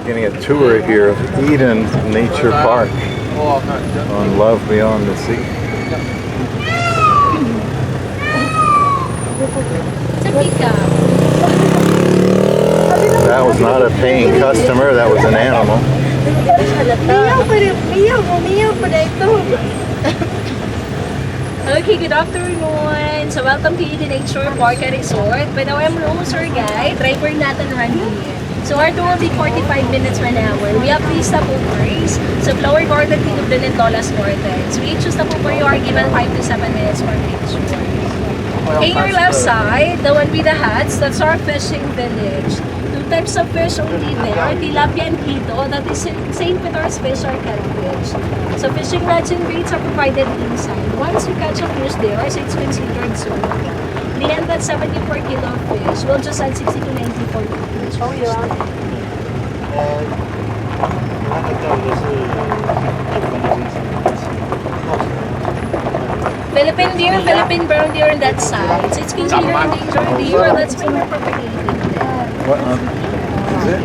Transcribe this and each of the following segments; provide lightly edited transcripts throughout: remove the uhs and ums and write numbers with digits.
Getting a tour here of Eden Nature Park on Love Beyond the Sea. That was not a paying customer, that was an animal. Okay, good afternoon. So welcome to Eden Nature Park and Resort. By the way, I'm Rose, your guide. Driver natin Randy. So our tour will be 45 minutes to an hour. We have 3 stopovers. So Flower Garden, Tinubdan, and Tolas Gardens. We each stopover you are given 5 to 7 minutes for picture. Okay, your left side, the one with the hats, that's our fishing village. 2 types of fish only there, tilapia and hito. That is same with our special catfish. So fishing rods and baits are provided inside. Once we catch a fish there, so it's considered sold. 370 per kilo of fish. We'll just add 60 to 90 for each. Oh, yeah. Philippine deer, Philippine brown deer on that side. So it's considered endangered deer. That's why we're propagating them. What is it?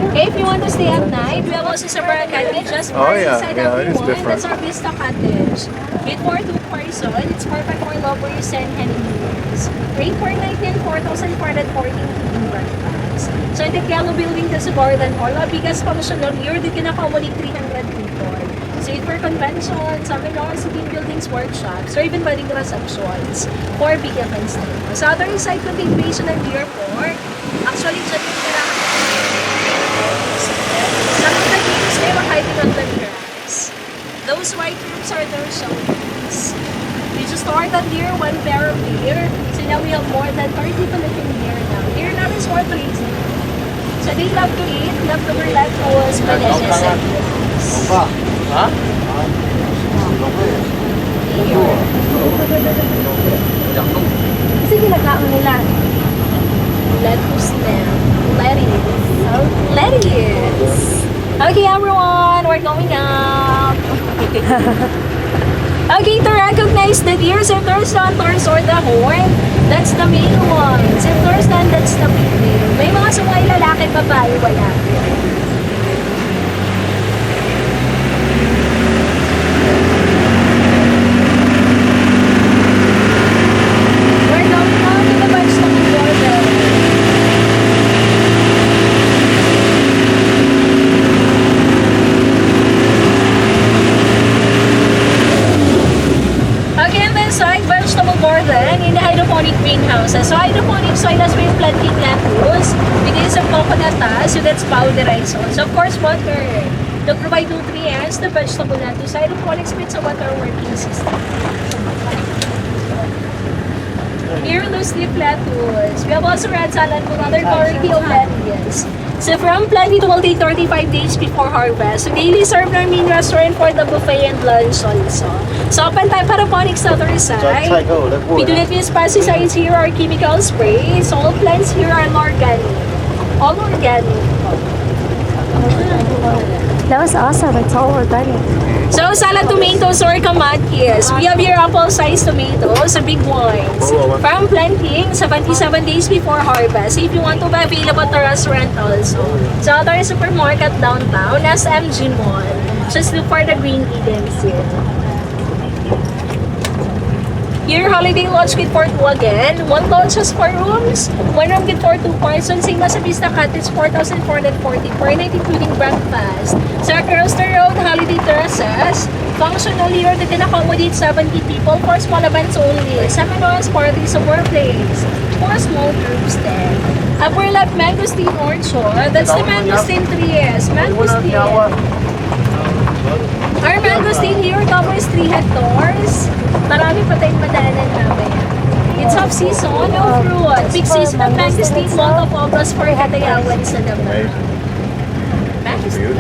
Okay, if you want to stay at night, we have also several cottages. Oh yeah, inside yeah, it is everyone. different. That's our Vista Cottage. With 4 to person, it's perfect for lovers and honeymooners. Rate for night and 4,414 including breakfast. So in the yellow building, that's a garden hall. Our biggest functional here, they can accommodate 300 people. So for conventions, seminars, team buildings, workshops, or even wedding receptions for big events. Sa other side, continuation ng Deer Park. Actually, dyan yung kailangan some of the games they were hiding on the grass. Those white rooms are their showrooms. We just started here 1 pair of deer. So now we have more than 30 Philippine deer now. Deer now is more crazy. So they love to eat, love to relax, bananas, and beans. Huh? Kasi ginagawa nila. Lettuce na. Lettuce. Okay everyone, we're going up. Okay, to recognize the deers, if there's hunters or the horn, that's the male ones. If there's none, that's the female. May mga sungay lalaki, babae, wala. So hydroponic soil has been planting lettuce with some coconut husk, so that's powderized also. Of course, water to provide nutrients to vegetable lettuce. Hydroponics with a water working system. Here, loose leaf lettuce. We have also red salad with other variety of lettuce. So from planting, it will take 35 days before harvest. So daily serve our main restaurant for the buffet and lunch also. So open time hydroponics on the other side. We do not use pesticides here or chemical sprays. All plants here are organic. All organic. That was awesome. It's all organic. So salad tomatoes or kamatis. We have here apple-sized tomatoes, the big ones. From planting, 77 days before harvest. If you want to buy, available at the restaurant also. So other supermarket downtown, SMG Mall. Just look for the Green Edens here. Here, holiday lodge with for 2 again. 1 lodge has 4 rooms. 1 room with for 2 persons. Same as sa Vista Cottage, 4,440 per night, including breakfast. So across the road, holiday terraces. Functional here, they can accommodate 70 people for small events only. Seminars, parties, or workplace. For small groups then. Upper left, mangosteen orchard. That's the mangosteen trees. Mangosteen. Our mangosteen here covers 3 hectares. Marami pa tayong madaanan namin. It's off-season, no fruit. Big season of mangosteen, month of August for Hatayawan sa naman. Mangosteen.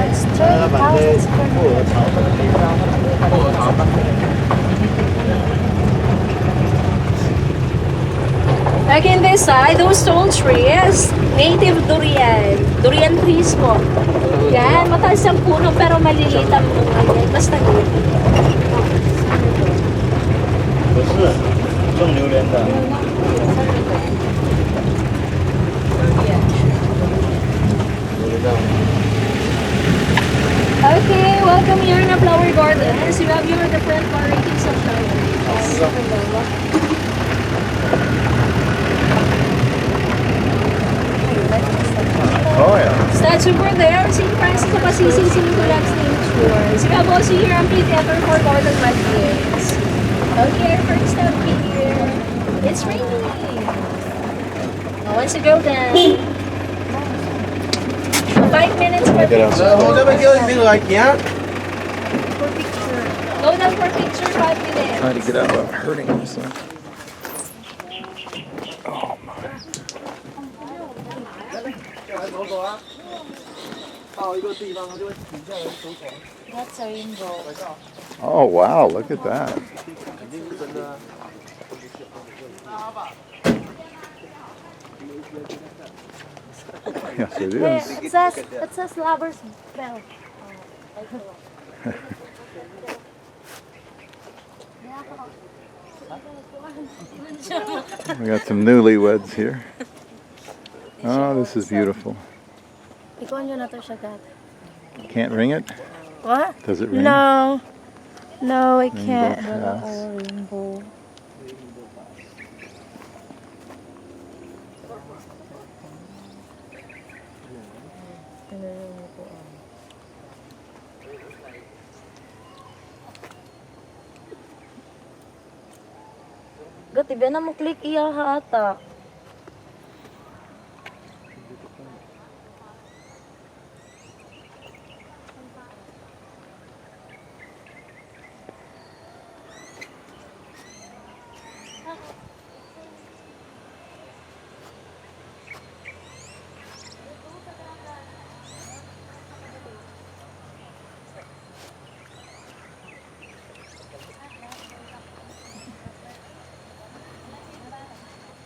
Again, this side, those tall trees, native durian. Durian trees po. Yan, mataas ang puno pero maliliit ang bunga yan. Basta good. 种榴莲的。 Okay, welcome here in the flower gardens. You have your different varieties of flowers. Oh yeah. Statue over there, St. Francis of Assisi, St. Nicholas Nature. You have also here amphitheater for garden markets. Okay, our first stop here. It's raining. Oh, once you go down. 5 minutes for Get out. picture.我这边叫你来行。 For picture. Go down for picture, 5 minutes. Trying to get out without hurting myself. Oh my. 走走啊。到一个地方，它就会停下来走走。 That's a rainbow. Oh wow, look at that. 肯定是真的啊。 Yes, it Hey, is. it says lover's bell. We got some newlyweds here. Oh, this is beautiful. Ikaw nyo na to siya, Dad. Can't ring it? What? Does it ring? No. No, I Rainbow can't. pass. Oh, rainbow. Gati ba na mo click iya ha ata?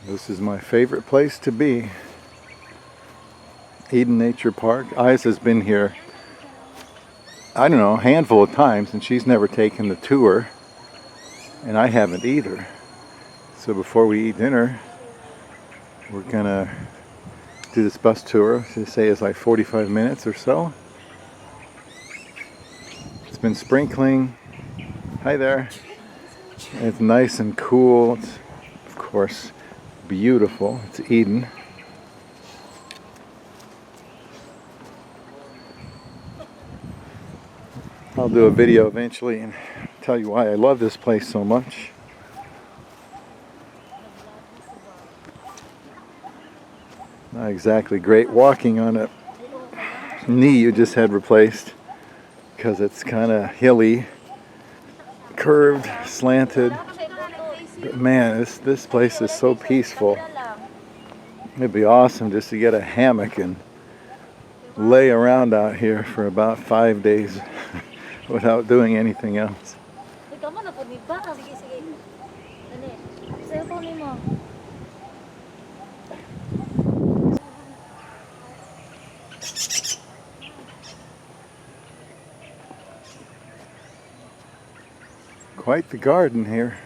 This is my favorite place to be. Eden Nature Park. Aiza's been here, I don't know, a handful of times, and she's never taken the tour. And I haven't either. So before we eat dinner, we're gonna do this bus tour. They say it's like 45 minutes or so. It's been sprinkling. Hi there. It's nice and cool. It's, of course, beautiful. It's Eden. I'll do a video eventually and tell you why I love this place so much. Not exactly great walking on a knee you just had replaced because it's kind of hilly, curved, slanted. But man, this place is so peaceful. It'd be awesome just to get a hammock and lay around out here for about 5 days without doing anything else. Ikaw mo na po, di ba? Sige, sige. Dali. Cellphone mo. Quite the garden here.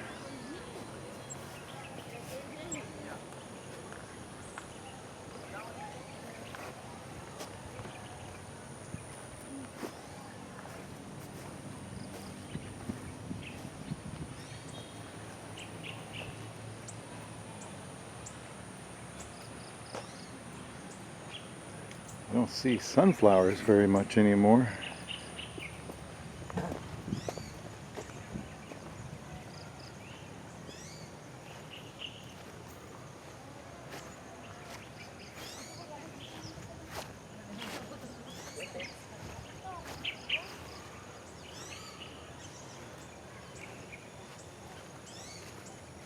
I don't see sunflowers very much anymore.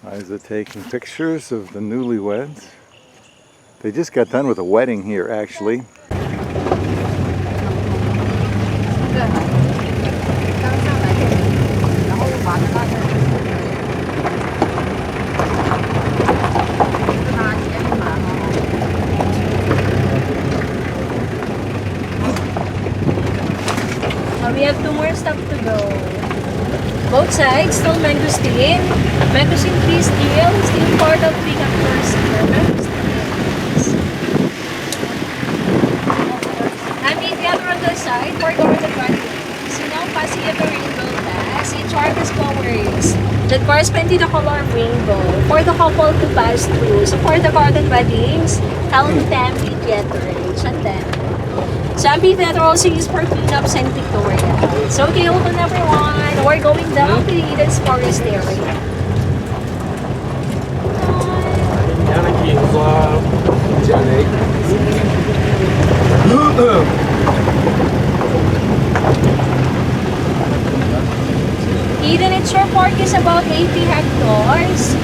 Aiza taking pictures of the newlyweds. They just got done with a wedding here, actually. We have 2 more stops to go. Both sides, still mangosteen. Mangosteen tree still part of 3 hectares here. Mangosteens. And the other on the side, for garden gardens. You know, passing the rainbow pass. Each arc has flowers that correspond to the color of rainbow for the couple to pass through. So for the garden weddings, help them with decorates and then. So amphitheater also used for cleanups and pictorials. So okay, hold on everyone. We're going down to Eden's forest area. Eden Nature Park is about 80 hectares.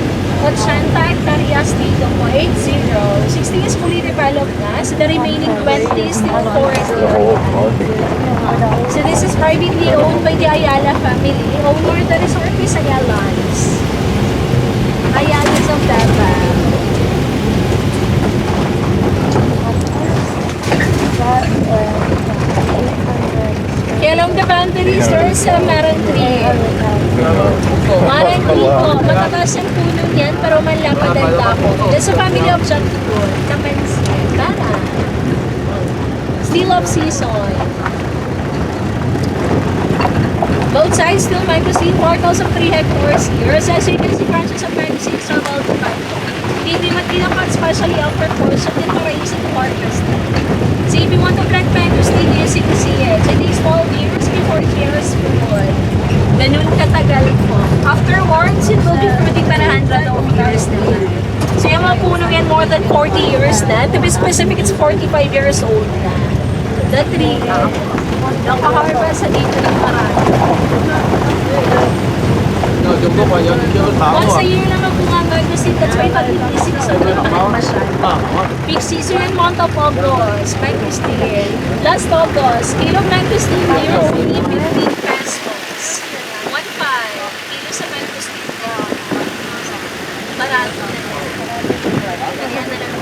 80 hectares dito po, 80. 60 is fully developed na. So the remaining 20 is still forest area. So this is privately owned by the Ayala family. Owner of the resort is Ayalas. Ayalas of Davao. Kaya along the boundaries, there's a marang tree. Marang tree po. Matataas ang puno niyan, pero manlapad ang dako. Just a family object to good. Kapansin. Tara. Still of season. Both sides still mangosteen, portals of 3 hectares here. So as you can see, branches of mangosteen are well defined. Hindi man tinapad, especially after portion, din maraise at harvest. So if you want to plant mangosteen, yes, you can see it. So it takes 12 years before it bears fruit. Ganun katagal po. Afterwards, it will be fruiting para 100 of years na yan. So yung mga puno yan, more than 40 years na. To be specific, it's 45 years old na. The tree, nakaharvest sa dito ng marami. Once a year lang ang bunga mangosteen, that's why pag-iisip sa doon masyado. Peak season and month of August, mangosteen. Last August, kilo mangosteen here, only 15 pesos. 1.5 kilo sa mangosteen. Barato na yan. Ganyan na lang.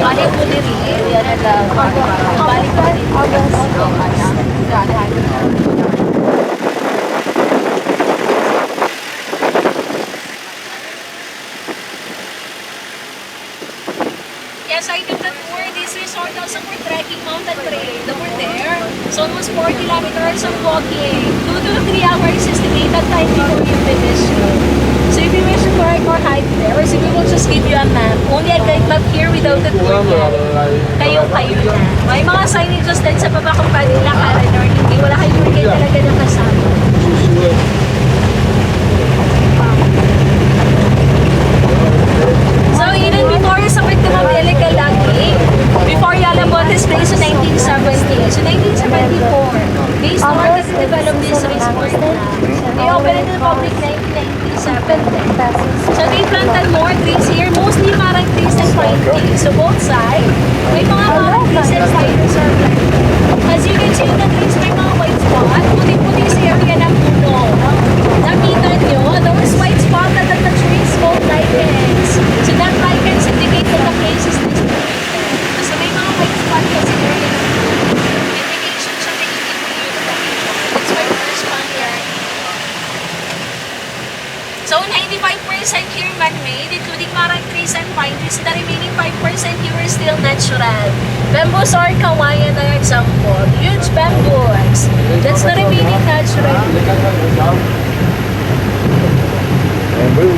Balik ko na rin. Yan na lang. Balik ko na rin. Yes, I took the tour. This resort also for trekking mountain trail. Over there. So almost 4 kilometers of walking. 2 to 3 hours is the estimated time before you finish. So if you wish to park or hike there, so we will just give you a map. Only a guide map here without the tour guide. Kayo na. May mga signages din sa baba kung pwede lakaran or hindi. Wala kayo tour guide talaga na kasama. So even before sa Pagdamabilika Lagi, before Yalabot is placed in 1970. So 1974, they started to develop this resort na. They opened it to the public 1997. So they planted more trees here, mostly marang trees and pine trees. So both sides, may mga marang trees and pines are planted. As you can see, the trees may mga white spot, puti-puti sa area ng puno. Nakita nyo, those white spot that the trees called lichens. So that lichens indicate that the place is distributed. So may mga white spot kasi area ng puno. Indication siya na hindi the location. That's why first one here. So 95% here man-made, including marang trees and pine trees. The remaining 5% here is still natural. Bamboos or kawayan na example. Huge bamboos. That's the remaining natural. Bamboo.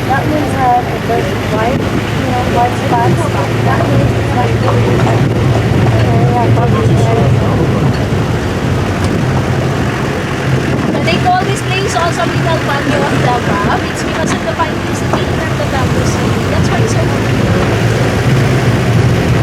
That means that if there's white, white spots, that means it's not really area So they call this place also Little Baguio of Davao. It's because of the pine trees that they plant the bamboos in. That's why it's so popular.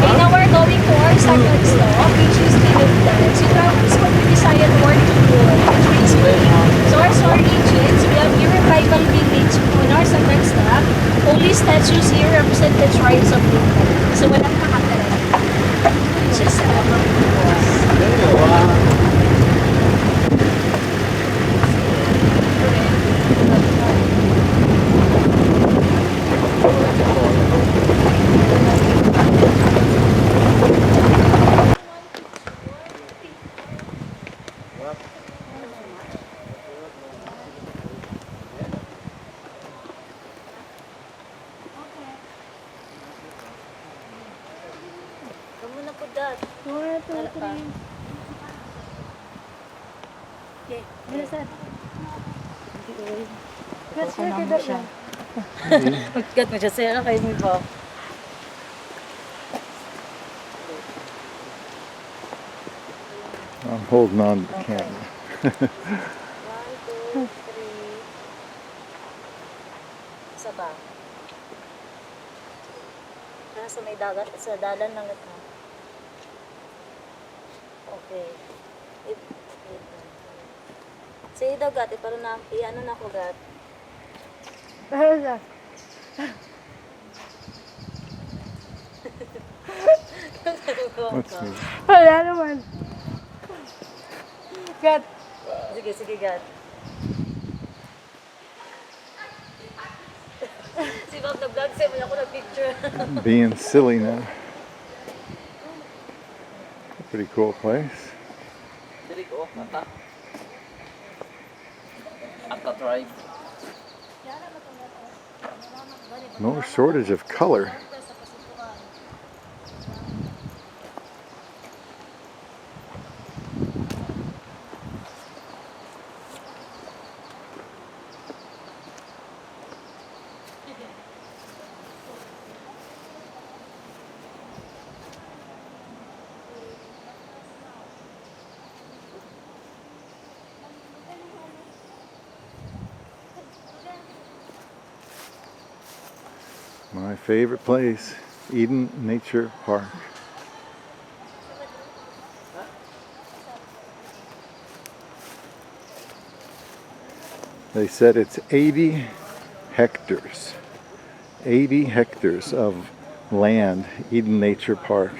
Okay, now we're going to our second stop, which is Fil-Am. So travels from the Visayan North to Good, which means Fil-Am. So our story agents, we have here a tribal village on our second stop. Only statues here represent the tribes of Fil-Am. So walang nakatala. It's just Dad. 1, 2, 3. Okay, bilisan. Share ka daw siya. Magkat mo siya, sir. Kayo mo ba? I'm holding on to the camera. 1, 2, 3. Isa ba? Nasa may dagat, sa dalan lang ito. Okay. Sige daw, Gat. Pero na, ano na ako, Gat. Ano siya? What's this? Wala naman. Gat. Sige, sige, Gat. Si Bob na vlog, sa'yo mo ako na picture. Being silly now. Pretty cool place. Dili ko, mata. Ata drive. No shortage of color. My favorite place, Eden Nature Park. They said it's 80 hectares. 80 hectares of land, Eden Nature Park.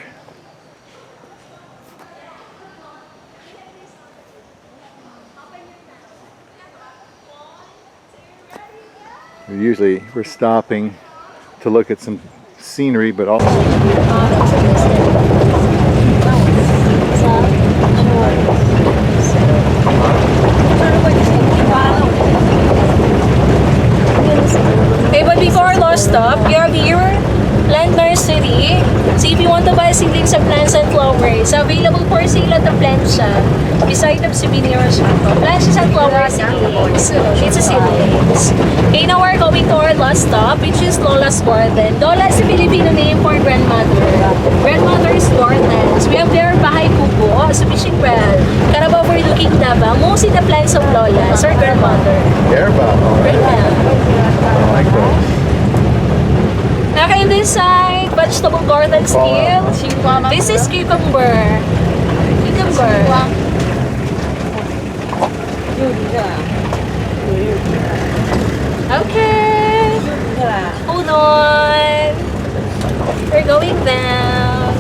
We're stopping to look at some scenery, but also Okay, but before our last stop, we have here plant nursery. So if you want to buy seedlings of plants and flowers, available for sale at the plant shop beside the souvenir shop. Plants and flowers seedlings. It's a seedlings. Okay, now we're going to our last stop, which is Lola's Garden. Lola is a Filipino name for grandmother. Grandmother's gardens. We have there Bahay Kubo, so fishing well. Carabao overlooking Davao. Mostly the plants of Lola's or grandmother. care about all right. I like those. Okay, in this side, vegetable garden still. This is cucumber. Cucumber. Okay. Hold on. We're going down.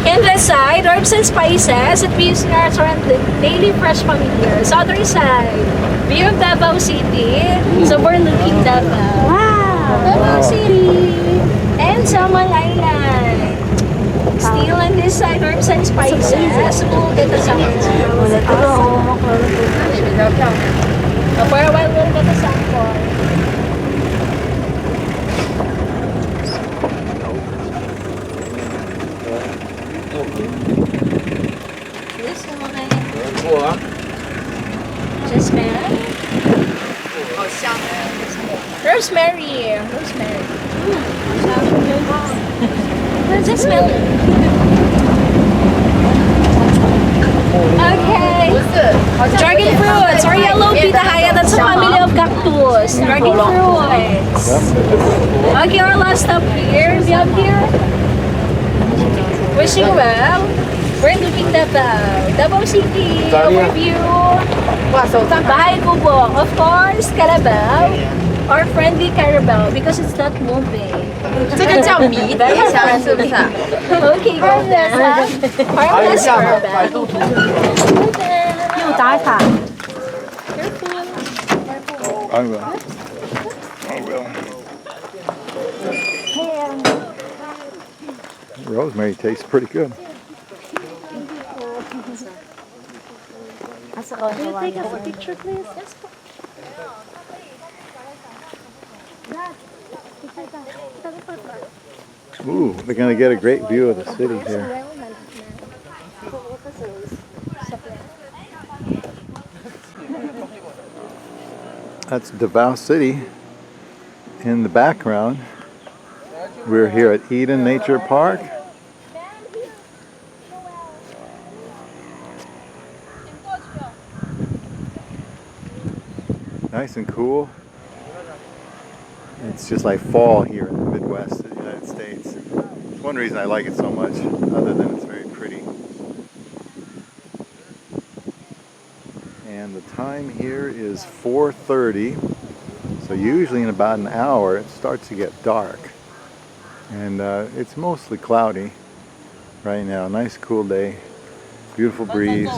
In this side, herbs and spices. It means restaurant daily fresh familiar. Sa other side, view of Davao City. So we're looking Davao. Wow. Davao City. And Samal Island. Still on this side, herbs and spices. We'll get the sample. For a while, we'll get the sample. This one, Jasmine. Rosemary. Rosemary. Just smell it. Okay. Dragon fruits or yellow pitahaya. That's a family of cactus. Dragon fruits. Okay, our last stop here. We have here. Wishing well. We're looking Davao City. Overview. Bahay Kubo. Of course, Carabao. Or friendly Carabao because it's not moving. 这个叫迷迭香是不是？ Okay, go down. Harmless Carabao. 又打卡。 I will. I will. Rosemary tastes pretty good. Can you take us a picture, please? Ooh, they're gonna get a great view of the city here. That's Davao City in the background. We're here at Eden Nature Park. Nice and cool. It's just like fall here in the Midwest of the United States. It's one reason I like it so much, other than it's very pretty. And the time here is 4:30. So usually in about an hour it starts to get dark. And it's mostly cloudy right now. Nice cool day. Beautiful breeze.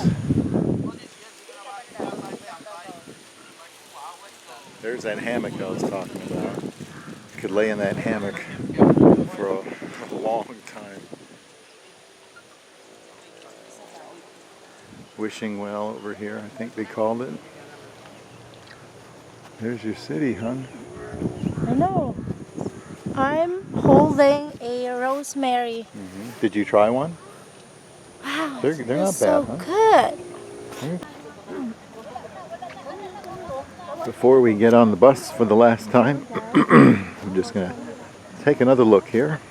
There's that hammock I was talking about. You could lay in that hammock for a long time. Wishing well over here, I think they called it. There's your city, hon. I know. I'm holding a rosemary. Did you try one? Wow, They're not so bad, huh? good. Before we get on the bus for the last time, I'm just going to take another look here.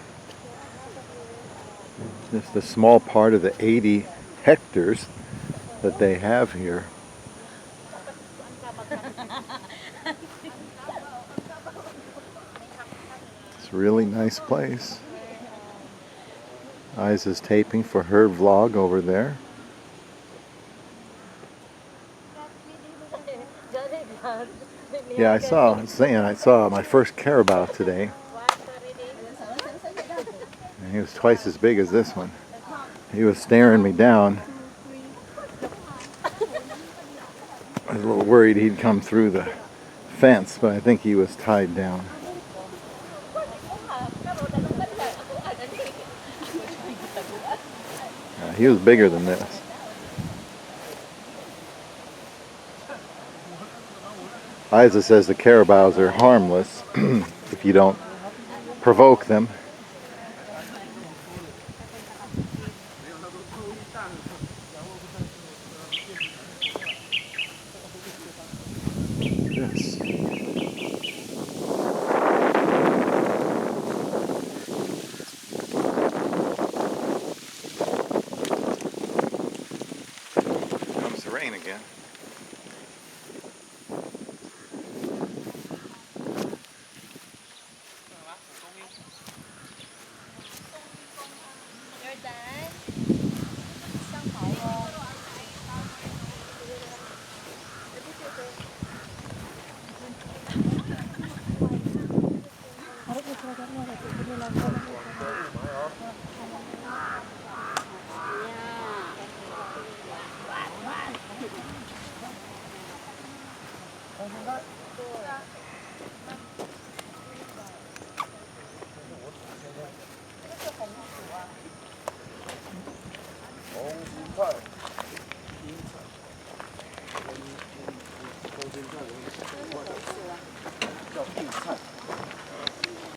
Just a small part of the 80 hectares that they have here. It's a really nice place. Aiza's taping for her vlog over there. Yeah, I saw my first carabao today. And he was twice as big as this one. He was staring me down. I was a little worried he'd come through the fence, but I think he was tied down. He was bigger than this. Aiza says the carabaos are harmless if you don't provoke them. Yes.